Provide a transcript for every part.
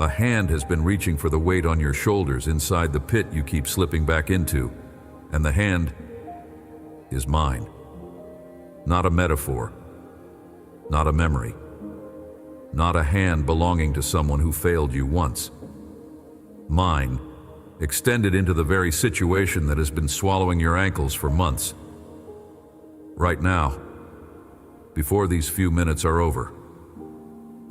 A hand has been reaching for the weight on your shoulders inside the pit you keep slipping back into, and the hand is mine. Not a metaphor, not a memory, not a hand belonging to someone who failed you once. Mine, extended into the very situation that has been swallowing your ankles for months. Right now, before these few minutes are over,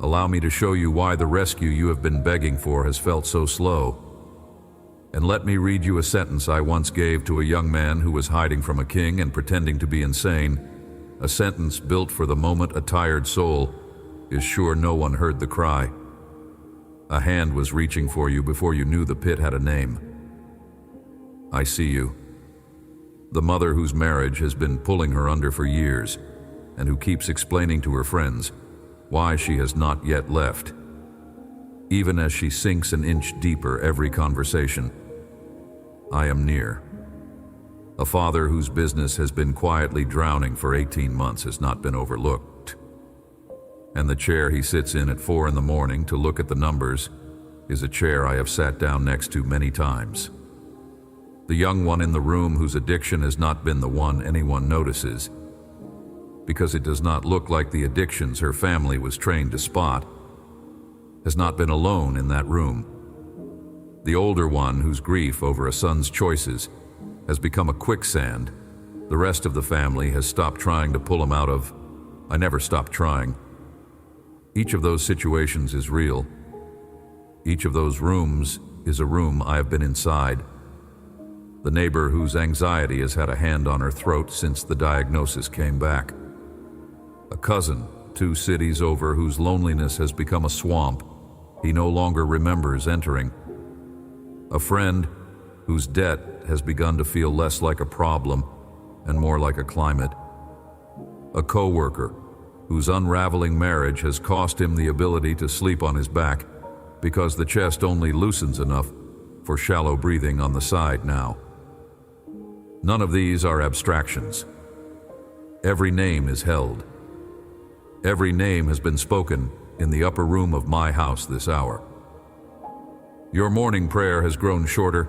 allow me to show you why the rescue you have been begging for has felt so slow. And let me read you a sentence I once gave to a young man who was hiding from a king and pretending to be insane, a sentence built for the moment a tired soul is sure no one heard the cry. A hand was reaching for you before you knew the pit had a name. I see you. The mother whose marriage has been pulling her under for years, and who keeps explaining to her friends why she has not yet left, even as she sinks an inch deeper every conversation. I am near. A father whose business has been quietly drowning for 18 months has not been overlooked. And the chair he sits in at 4 in the morning to look at the numbers is a chair I have sat down next to many times. The young one in the room whose addiction has not been the one anyone notices, because it does not look like the addictions her family was trained to spot, has not been alone in that room. The older one whose grief over a son's choices has become a quicksand the rest of the family has stopped trying to pull him out of. I never stopped trying. Each of those situations is real. Each of those rooms is a room I have been inside. The neighbor whose anxiety has had a hand on her throat since the diagnosis came back. A cousin 2 cities over whose loneliness has become a swamp he no longer remembers entering. A friend whose debt has begun to feel less like a problem and more like a climate. A coworker whose unraveling marriage has cost him the ability to sleep on his back because the chest only loosens enough for shallow breathing on the side now. None of these are abstractions. Every name is held. Every name has been spoken in the upper room of my house this hour. Your morning prayer has grown shorter,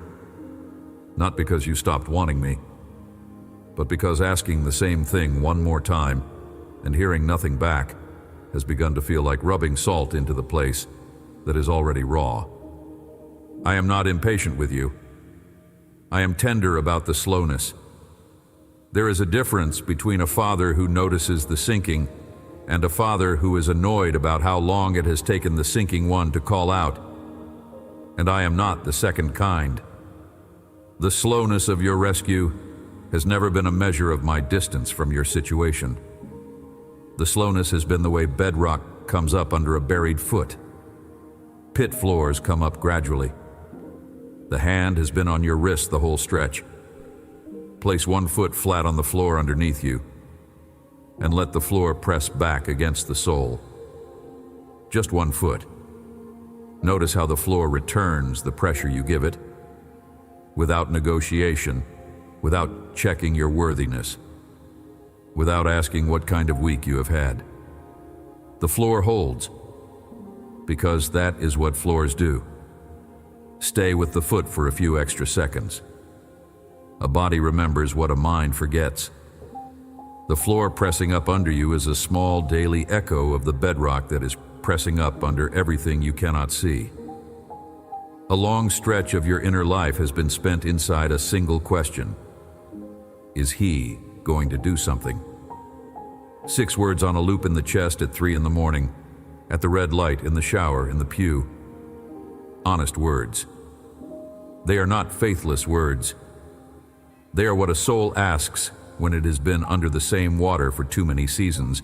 not because you stopped wanting me, but because asking the same thing one more time and hearing nothing back has begun to feel like rubbing salt into the place that is already raw. I am not impatient with you. I am tender about the slowness. There is a difference between a father who notices the sinking and a father who is annoyed about how long it has taken the sinking one to call out. And I am not the second kind. The slowness of your rescue has never been a measure of my distance from your situation. The slowness has been the way bedrock comes up under a buried foot. Pit floors come up gradually. The hand has been on your wrist the whole stretch. Place one foot flat on the floor underneath you, and let the floor press back against the sole. Just one foot. Notice how the floor returns the pressure you give it, without negotiation, without checking your worthiness, without asking what kind of week you have had. The floor holds, because that is what floors do. Stay with the foot for a few extra seconds. A body remembers what a mind forgets. The floor pressing up under you is a small daily echo of the bedrock that is pressing up under everything you cannot see. A long stretch of your inner life has been spent inside a single question. Is he going to do something? 6 words on a loop in the chest at 3 in the morning, at the red light, in the shower, in the pew. Honest words. They are not faithless words. They are what a soul asks when it has been under the same water for too many seasons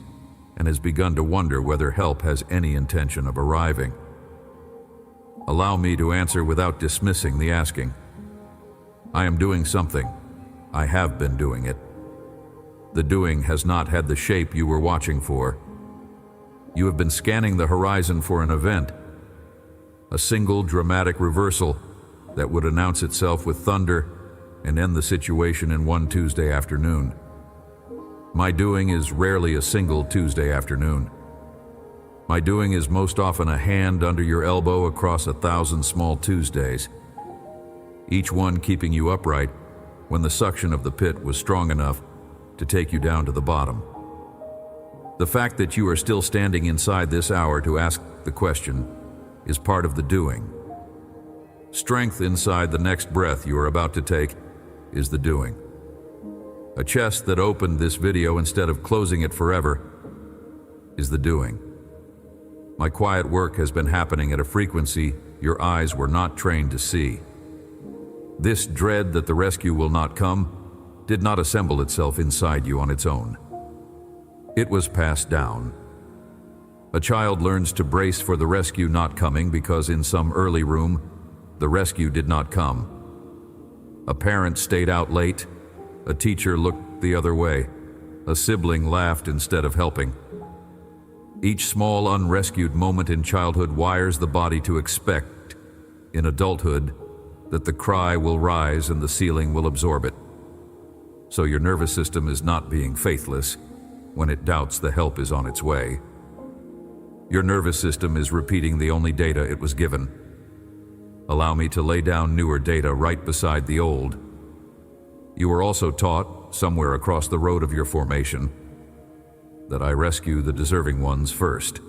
and has begun to wonder whether help has any intention of arriving. Allow me to answer without dismissing the asking. I am doing something. I have been doing it. The doing has not had the shape you were watching for. You have been scanning the horizon for an event, a single dramatic reversal that would announce itself with thunder and end the situation in one Tuesday afternoon. My doing is rarely a single Tuesday afternoon. My doing is most often a hand under your elbow across 1,000 small Tuesdays, each one keeping you upright when the suction of the pit was strong enough to take you down to the bottom. The fact that you are still standing inside this hour to ask the question is part of the doing. Strength inside the next breath you are about to take is the doing. A chest that opened this video instead of closing it forever is the doing. My quiet work has been happening at a frequency your eyes were not trained to see. This dread that the rescue will not come did not assemble itself inside you on its own. It was passed down. A child learns to brace for the rescue not coming because in some early room, the rescue did not come. A parent stayed out late. A teacher looked the other way. A sibling laughed instead of helping. Each small unrescued moment in childhood wires the body to expect, in adulthood, that the cry will rise and the ceiling will absorb it. So your nervous system is not being faithless when it doubts the help is on its way. Your nervous system is repeating the only data it was given. Allow me to lay down newer data right beside the old. You were also taught, somewhere across the road of your formation, that I rescue the deserving ones first.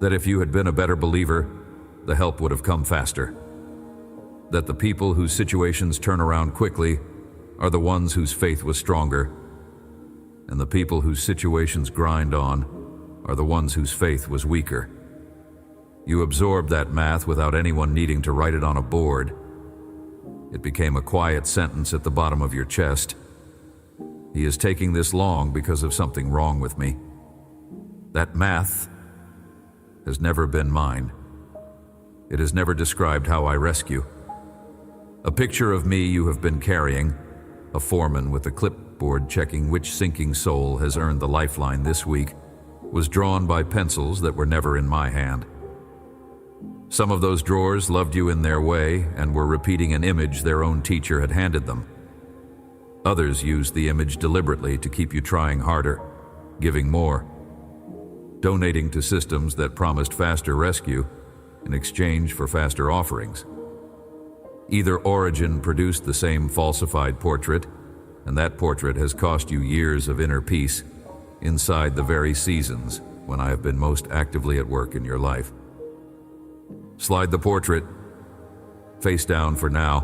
That if you had been a better believer, the help would have come faster. That the people whose situations turn around quickly are the ones whose faith was stronger, and the people whose situations grind on are the ones whose faith was weaker. You absorbed that math without anyone needing to write it on a board. It became a quiet sentence at the bottom of your chest. He is taking this long because of something wrong with me. That math has never been mine. It has never described how I rescue. A picture of me you have been carrying, a foreman with a clipboard checking which sinking soul has earned the lifeline this week, was drawn by pencils that were never in my hand. Some of those drawers loved you in their way and were repeating an image their own teacher had handed them. Others used the image deliberately to keep you trying harder, giving more, donating to systems that promised faster rescue in exchange for faster offerings. Either origin produced the same falsified portrait, and that portrait has cost you years of inner peace inside the very seasons when I have been most actively at work in your life. Slide the portrait, face down for now.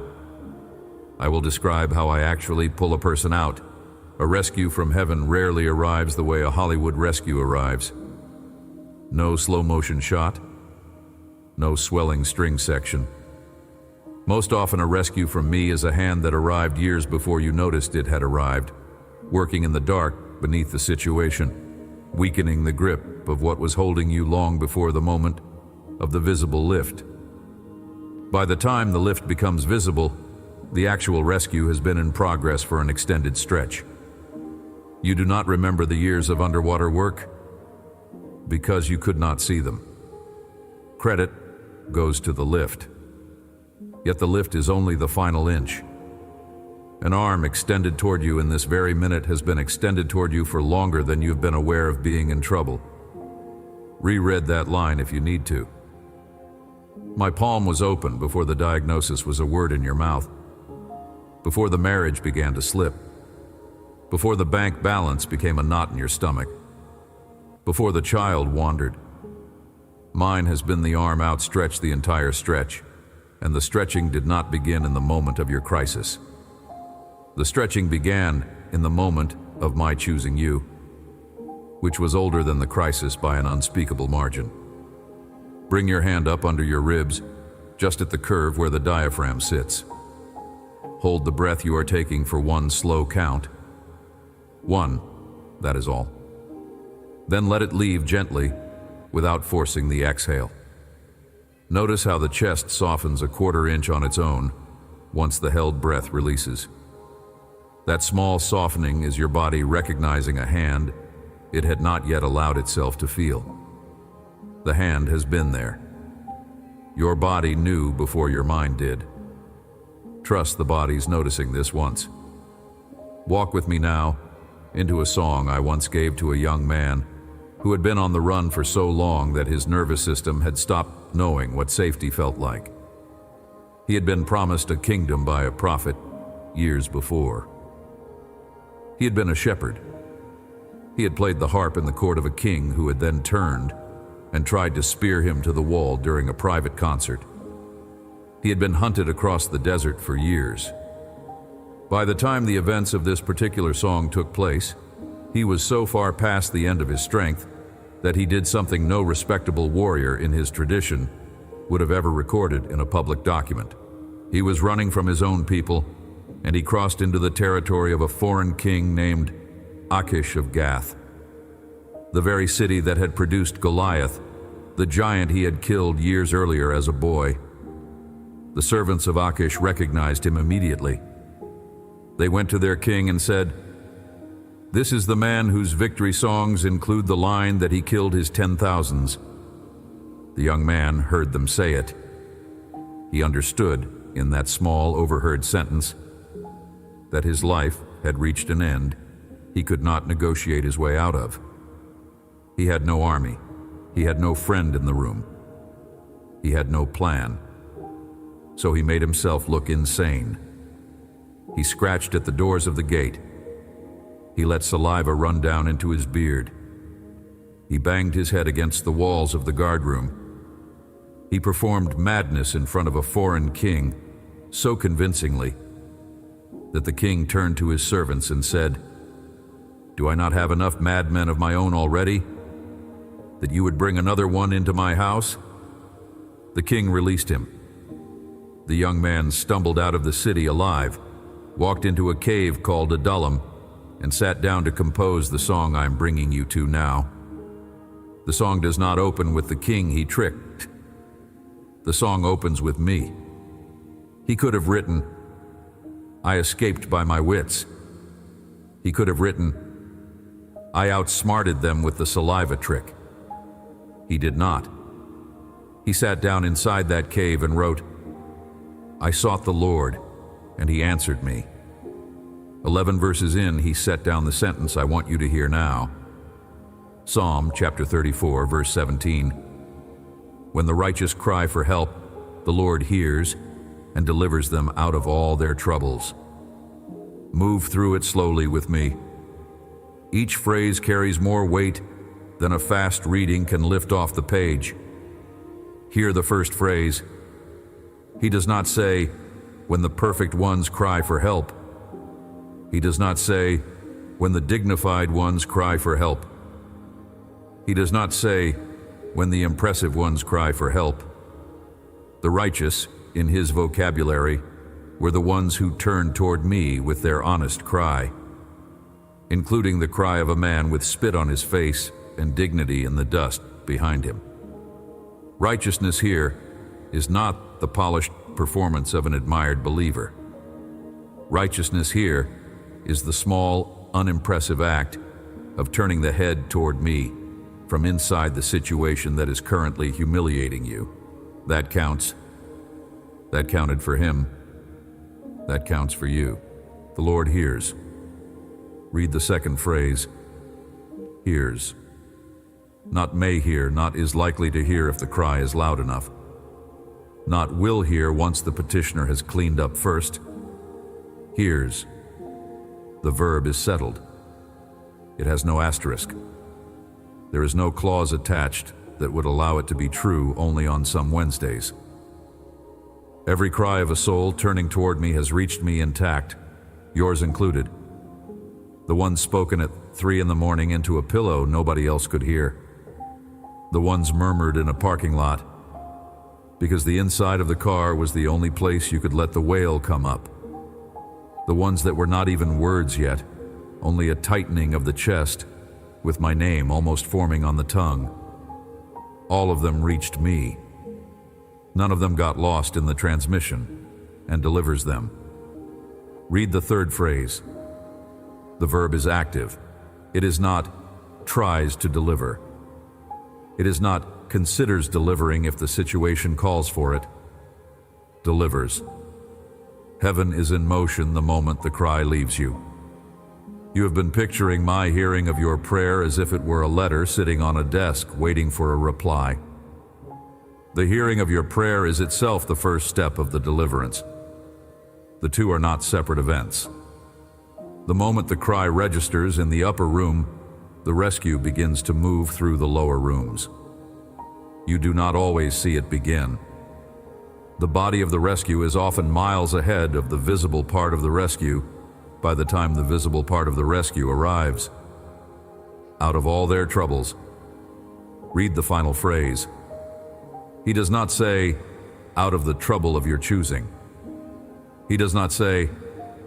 I will describe how I actually pull a person out. A rescue from heaven rarely arrives the way a Hollywood rescue arrives. No slow motion shot, no swelling string section. Most often a rescue from me is a hand that arrived years before you noticed it had arrived, working in the dark beneath the situation, weakening the grip of what was holding you long before the moment of the visible lift. By the time the lift becomes visible, the actual rescue has been in progress for an extended stretch. You do not remember the years of underwater work because you could not see them. Credit goes to the lift. Yet the lift is only the final inch. An arm extended toward you in this very minute has been extended toward you for longer than you've been aware of being in trouble. Reread that line if you need to. My palm was open before the diagnosis was a word in your mouth, before the marriage began to slip, before the bank balance became a knot in your stomach, before the child wandered. Mine has been the arm outstretched the entire stretch, and the stretching did not begin in the moment of your crisis. The stretching began in the moment of my choosing you, which was older than the crisis by an unspeakable margin. Bring your hand up under your ribs, just at the curve where the diaphragm sits. Hold the breath you are taking for one slow count. 1, that is all. Then let it leave gently, without forcing the exhale. Notice how the chest softens a 1/4 inch on its own once the held breath releases. That small softening is your body recognizing a hand it had not yet allowed itself to feel. The hand has been there. Your body knew before your mind did. Trust the body's noticing this once. Walk with me now into a song I once gave to a young man who had been on the run for so long that his nervous system had stopped knowing what safety felt like. He had been promised a kingdom by a prophet years before. He had been a shepherd. He had played the harp in the court of a king who had then turned and tried to spear him to the wall during a private concert. He had been hunted across the desert for years. By the time the events of this particular song took place, he was so far past the end of his strength that he did something no respectable warrior in his tradition would have ever recorded in a public document. He was running from his own people, and he crossed into the territory of a foreign king named Achish of Gath, the very city that had produced Goliath, the giant he had killed years earlier as a boy. The servants of Achish recognized him immediately. They went to their king and said, "This is the man whose victory songs include the line that he killed his 10,000s. The young man heard them say it. He understood, in that small, overheard sentence, that his life had reached an end he could not negotiate his way out of. He had no army. He had no friend in the room. He had no plan. So he made himself look insane. He scratched at the doors of the gate. He let saliva run down into his beard. He banged his head against the walls of the guardroom. He performed madness in front of a foreign king so convincingly that the king turned to his servants and said, 'Do I not have enough madmen of my own already, that you would bring another one into my house?' The king released him. The young man stumbled out of the city alive, walked into a cave called Adullam, and sat down to compose the song I'm bringing you to now. The song does not open with the king he tricked. The song opens with me. He could have written, 'I escaped by my wits.' He could have written, 'I outsmarted them with the saliva trick.' He did not. He sat down inside that cave and wrote, 'I sought the Lord, and he answered me.' 11 verses in, he set down the sentence I want you to hear now. Psalm chapter 34, verse 17. When the righteous cry for help, the Lord hears and delivers them out of all their troubles. Move through it slowly with me. Each phrase carries more weight than a fast reading can lift off the page. Hear the first phrase. He does not say, "When the perfect ones cry for help." He does not say, "When the dignified ones cry for help." He does not say, "When the impressive ones cry for help." The righteous, in his vocabulary, were the ones who turned toward me with their honest cry, including the cry of a man with spit on his face and dignity in the dust behind him. Righteousness here is not the polished performance of an admired believer. Righteousness here is the small, unimpressive act of turning the head toward me from inside the situation that is currently humiliating you. That counts. That counted for him. That counts for you. The Lord hears. Read the second phrase. Hears. Not may hear, not is likely to hear if the cry is loud enough. Not will hear once the petitioner has cleaned up first. Hears. The verb is settled. It has no asterisk. There is no clause attached that would allow it to be true only on some Wednesdays. Every cry of a soul turning toward me has reached me intact, yours included. The ones spoken at 3 a.m. into a pillow nobody else could hear. The ones murmured in a parking lot, because the inside of the car was the only place you could let the wail come up. The ones that were not even words yet, only a tightening of the chest, with my name almost forming on the tongue. All of them reached me. None of them got lost in the transmission and delivers them. Read the third phrase. The verb is active. It is not tries to deliver. It is not considers delivering if the situation calls for it. Delivers. Heaven is in motion the moment the cry leaves you. You have been picturing my hearing of your prayer as if it were a letter sitting on a desk waiting for a reply. The hearing of your prayer is itself the first step of the deliverance. The two are not separate events. The moment the cry registers in the upper room, the rescue begins to move through the lower rooms. You do not always see it begin. The body of the rescue is often miles ahead of the visible part of the rescue by the time the visible part of the rescue arrives. Out of all their troubles, read the final phrase. He does not say, out of the trouble of your choosing. He does not say,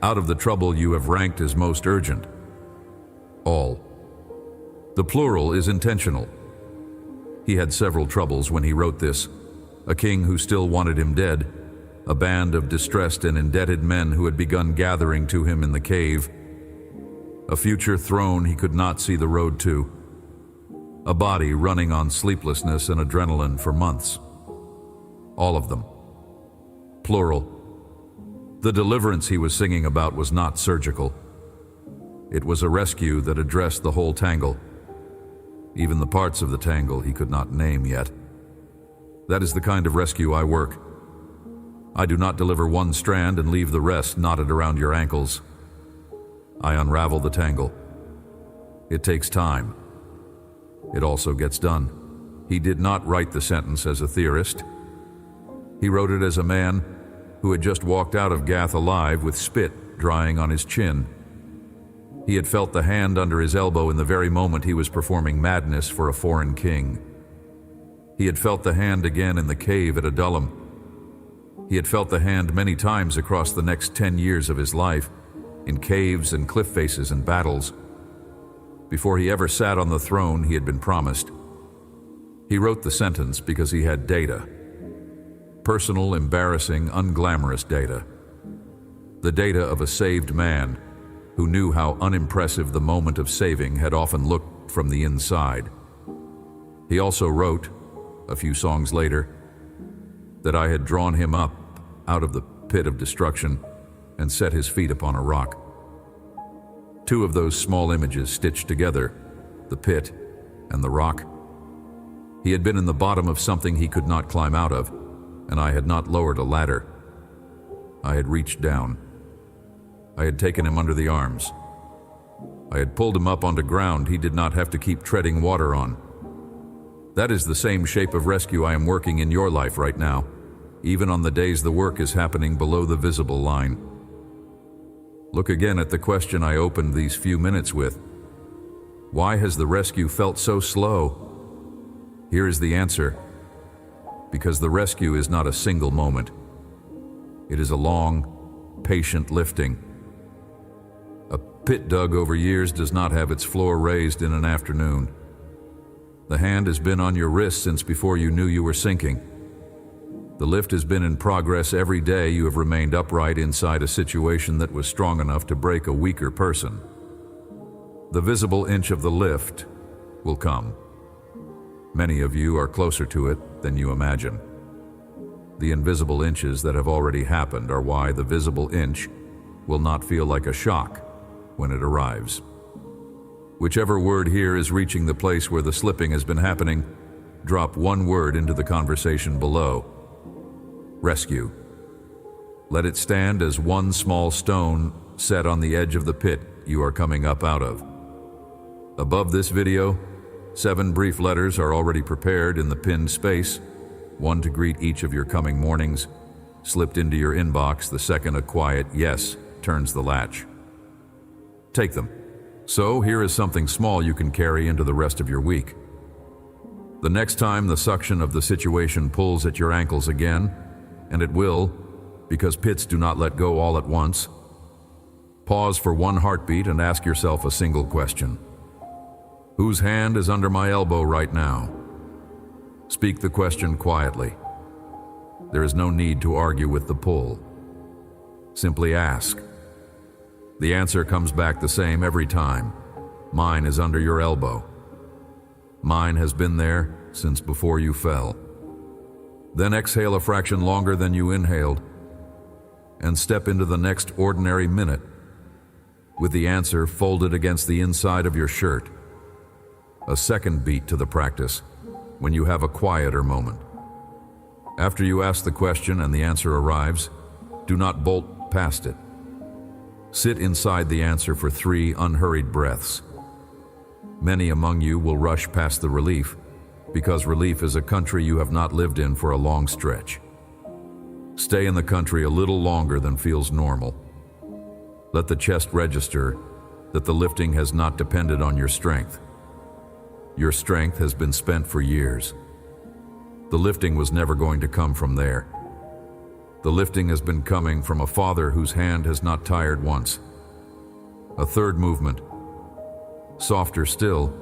out of the trouble you have ranked as most urgent. All. The plural is intentional. He had several troubles when he wrote this. A king who still wanted him dead, a band of distressed and indebted men who had begun gathering to him in the cave, a future throne he could not see the road to, a body running on sleeplessness and adrenaline for months. All of them. Plural. The deliverance he was singing about was not surgical. It was a rescue that addressed the whole tangle, even the parts of the tangle he could not name yet. That is the kind of rescue I work. I do not deliver one strand and leave the rest knotted around your ankles. I unravel the tangle. It takes time. It also gets done. He did not write the sentence as a theorist. He wrote it as a man who had just walked out of Gath alive with spit drying on his chin. He had felt the hand under his elbow in the very moment he was performing madness for a foreign king. He had felt the hand again in the cave at Adullam. He had felt the hand many times across the next 10 years of his life, in caves and cliff faces and battles. Before he ever sat on the throne he had been promised. He wrote the sentence because he had data. Personal, embarrassing, unglamorous data. The data of a saved man who knew how unimpressive the moment of saving had often looked from the inside. He also wrote, a few songs later, that I had drawn him up out of the pit of destruction and set his feet upon a rock. Two of those small images stitched together, the pit and the rock. He had been in the bottom of something he could not climb out of, and I had not lowered a ladder. I had reached down. I had taken him under the arms. I had pulled him up onto ground he did not have to keep treading water on. That is the same shape of rescue I am working in your life right now, even on the days the work is happening below the visible line. Look again at the question I opened these few minutes with. Why has the rescue felt so slow? Here is the answer. Because the rescue is not a single moment. It is a long, patient lifting. A pit dug over years does not have its floor raised in an afternoon. The hand has been on your wrist since before you knew you were sinking. The lift has been in progress every day you have remained upright inside a situation that was strong enough to break a weaker person. The visible inch of the lift will come. Many of you are closer to it than you imagine. The invisible inches that have already happened are why the visible inch will not feel like a shock when it arrives. Whichever word here is reaching the place where the slipping has been happening, drop one word into the conversation below. Rescue. Let it stand as one small stone set on the edge of the pit you are coming up out of. Above this video, 7 brief letters are already prepared in the pinned space, one to greet each of your coming mornings, slipped into your inbox the second a quiet yes turns the latch. Take them. So here is something small you can carry into the rest of your week. The next time the suction of the situation pulls at your ankles again, and it will, because pits do not let go all at once, pause for one heartbeat and ask yourself a single question. Whose hand is under my elbow right now? Speak the question quietly. There is no need to argue with the pull. Simply ask. The answer comes back the same every time. Mine is under your elbow. Mine has been there since before you fell. Then exhale a fraction longer than you inhaled and step into the next ordinary minute. with the answer folded against the inside of your shirt. A second beat to the practice, when you have a quieter moment. After you ask the question and the answer arrives, do not bolt past it. Sit inside the answer for 3 unhurried breaths. Many among you will rush past the relief, because relief is a country you have not lived in for a long stretch. Stay in the country a little longer than feels normal. Let the chest register that the lifting has not depended on your strength. Your strength has been spent for years. The lifting was never going to come from there. The lifting has been coming from a father whose hand has not tired once. A third movement, softer still.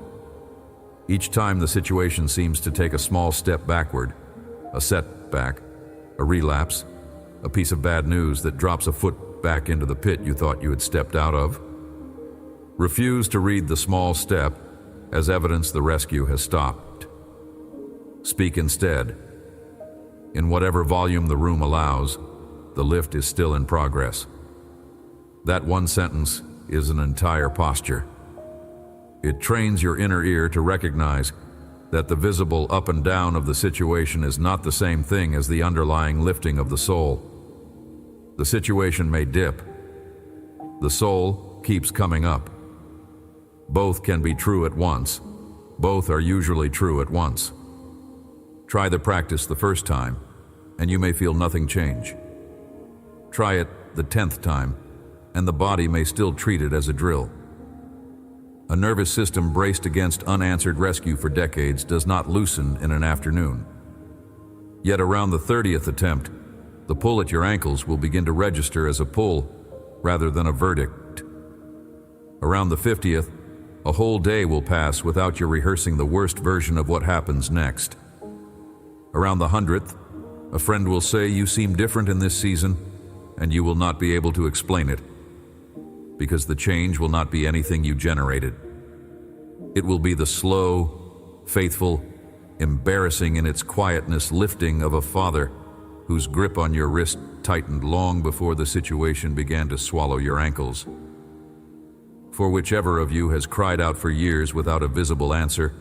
Each time the situation seems to take a small step backward, a setback, a relapse, a piece of bad news that drops a foot back into the pit you thought you had stepped out of. Refuse to read the small step as evidence the rescue has stopped. Speak instead. In whatever volume the room allows, the lift is still in progress. That one sentence is an entire posture. It trains your inner ear to recognize that the visible up and down of the situation is not the same thing as the underlying lifting of the soul. The situation may dip. The soul keeps coming up. Both can be true at once. Both are usually true at once. Try the practice the first time, and you may feel nothing change. Try it the 10th time, and the body may still treat it as a drill. A nervous system braced against unanswered rescue for decades does not loosen in an afternoon. Yet around the 30th attempt, the pull at your ankles will begin to register as a pull rather than a verdict. Around the 50th, a whole day will pass without you rehearsing the worst version of what happens next. Around the 100th, a friend will say you seem different in this season, and you will not be able to explain it, because the change will not be anything you generated. It will be the slow, faithful, embarrassing in its quietness lifting of a father whose grip on your wrist tightened long before the situation began to swallow your ankles. For whichever of you has cried out for years without a visible answer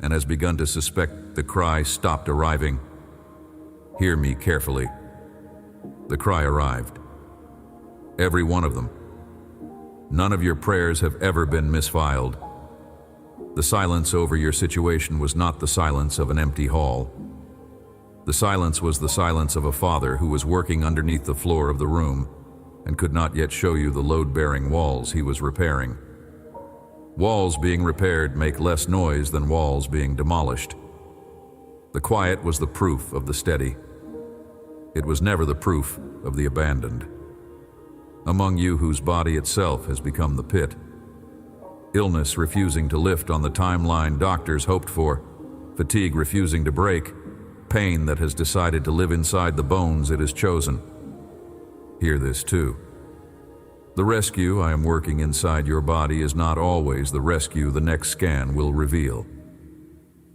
and has begun to suspect the cry stopped arriving, hear me carefully. The cry arrived. Every one of them. None of your prayers have ever been misfiled. The silence over your situation was not the silence of an empty hall. The silence was the silence of a father who was working underneath the floor of the room and could not yet show you the load-bearing walls he was repairing. Walls being repaired make less noise than walls being demolished. The quiet was the proof of the steady. It was never the proof of the abandoned. Among you whose body itself has become the pit, illness refusing to lift on the timeline doctors hoped for, fatigue refusing to break, pain that has decided to live inside the bones it has chosen. Hear this too. The rescue I am working inside your body is not always the rescue the next scan will reveal.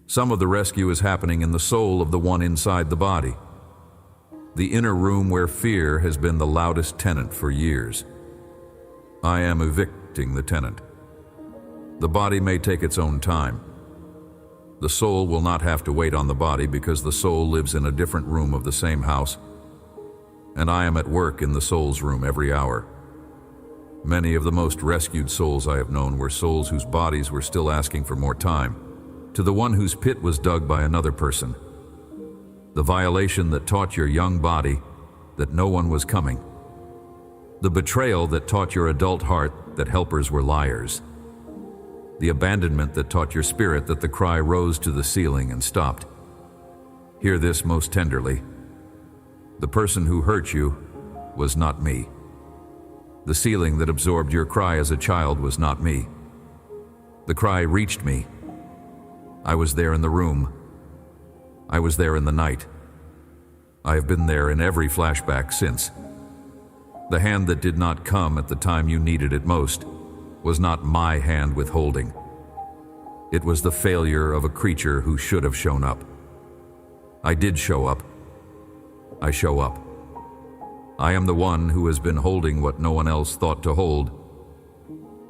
Some of the rescue is happening in the soul of the one inside the body, the inner room where fear has been the loudest tenant for years. I am evicting the tenant. The body may take its own time. The soul will not have to wait on the body because the soul lives in a different room of the same house, and I am at work in the soul's room every hour. Many of the most rescued souls I have known were souls whose bodies were still asking for more time, to the one whose pit was dug by another person. The violation that taught your young body that no one was coming. The betrayal that taught your adult heart that helpers were liars. The abandonment that taught your spirit that the cry rose to the ceiling and stopped. Hear this most tenderly. The person who hurt you was not me. The ceiling that absorbed your cry as a child was not me. The cry reached me. I was there in the room. I was there in the night. I have been there in every flashback since. The hand that did not come at the time you needed it most was not my hand withholding. It was the failure of a creature who should have shown up. I did show up. I show up. I am the one who has been holding what no one else thought to hold.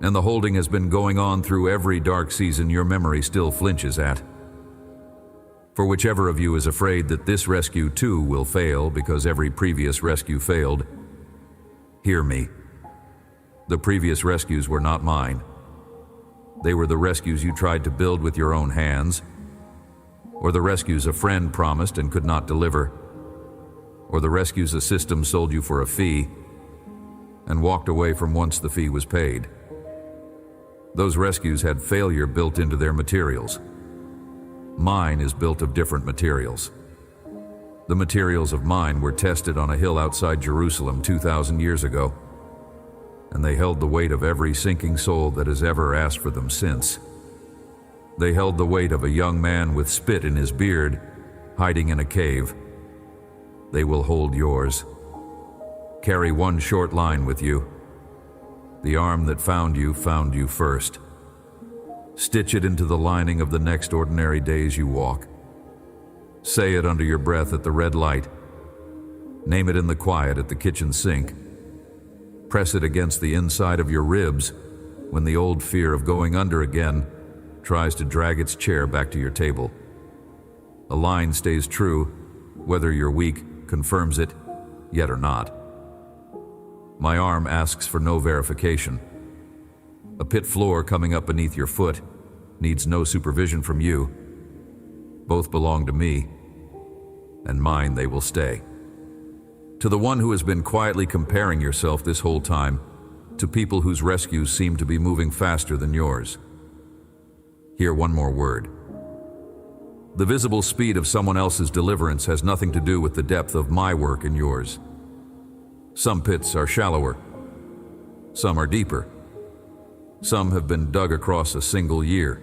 And the holding has been going on through every dark season your memory still flinches at. For whichever of you is afraid that this rescue too will fail because every previous rescue failed, hear me. The previous rescues were not mine. They were the rescues you tried to build with your own hands, or the rescues a friend promised and could not deliver, or the rescues a system sold you for a fee and walked away from once the fee was paid. Those rescues had failure built into their materials. Mine is built of different materials. The materials of mine were tested on a hill outside Jerusalem 2,000 years ago, and they held the weight of every sinking soul that has ever asked for them since. They held the weight of a young man with spit in his beard, hiding in a cave. They will hold yours. Carry one short line with you. The arm that found you first. Stitch it into the lining of the next ordinary days you walk. Say it under your breath at the red light. Name it in the quiet at the kitchen sink. Press it against the inside of your ribs when the old fear of going under again tries to drag its chair back to your table. A line stays true, whether your weak confirms it yet or not. My arm asks for no verification. A pit floor coming up beneath your foot needs no supervision from you. Both belong to me, and mine they will stay. To the one who has been quietly comparing yourself this whole time to people whose rescues seem to be moving faster than yours, hear one more word. The visible speed of someone else's deliverance has nothing to do with the depth of my work and yours. Some pits are shallower. Some are deeper. Some have been dug across a single year.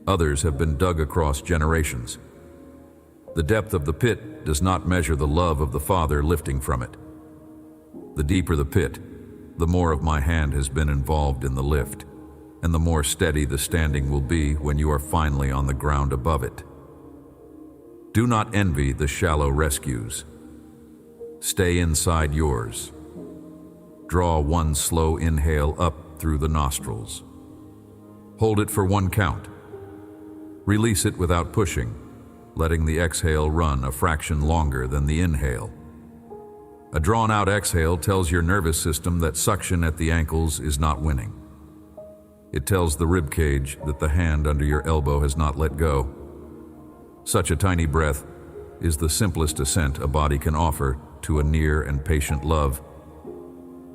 Others have been dug across generations. The depth of the pit does not measure the love of the Father lifting from it. The deeper the pit, the more of my hand has been involved in the lift, and the more steady the standing will be when you are finally on the ground above it. Do not envy the shallow rescues. Stay inside yours. Draw one slow inhale up through the nostrils. Hold it for one count. Release it without pushing, letting the exhale run a fraction longer than the inhale. A drawn-out exhale tells your nervous system that suction at the ankles is not winning. It tells the rib cage that the hand under your elbow has not let go. Such a tiny breath is the simplest ascent a body can offer to a near and patient love,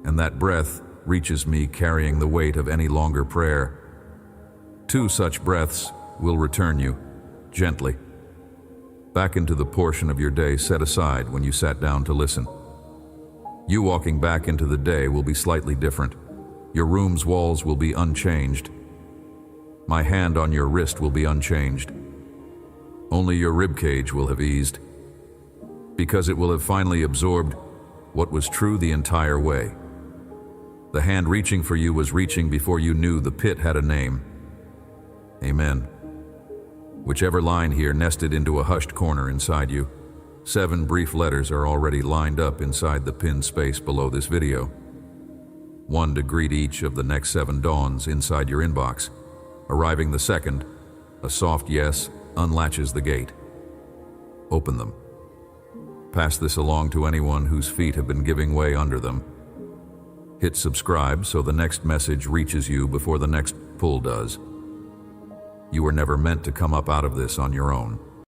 and that breath reaches me carrying the weight of any longer prayer. 2 such breaths will return you, gently, back into the portion of your day set aside when you sat down to listen. You walking back into the day will be slightly different. Your room's walls will be unchanged. My hand on your wrist will be unchanged. Only your rib cage will have eased, because it will have finally absorbed what was true the entire way. The hand reaching for you was reaching before you knew the pit had a name. Amen. Whichever line here nested into a hushed corner inside you, 7 brief letters are already lined up inside the pinned space below this video. 1 to greet each of the next 7 dawns inside your inbox. Arriving the second, a soft yes unlatches the gate. Open them. Pass this along to anyone whose feet have been giving way under them. Hit subscribe so the next message reaches you before the next pull does. You were never meant to come up out of this on your own.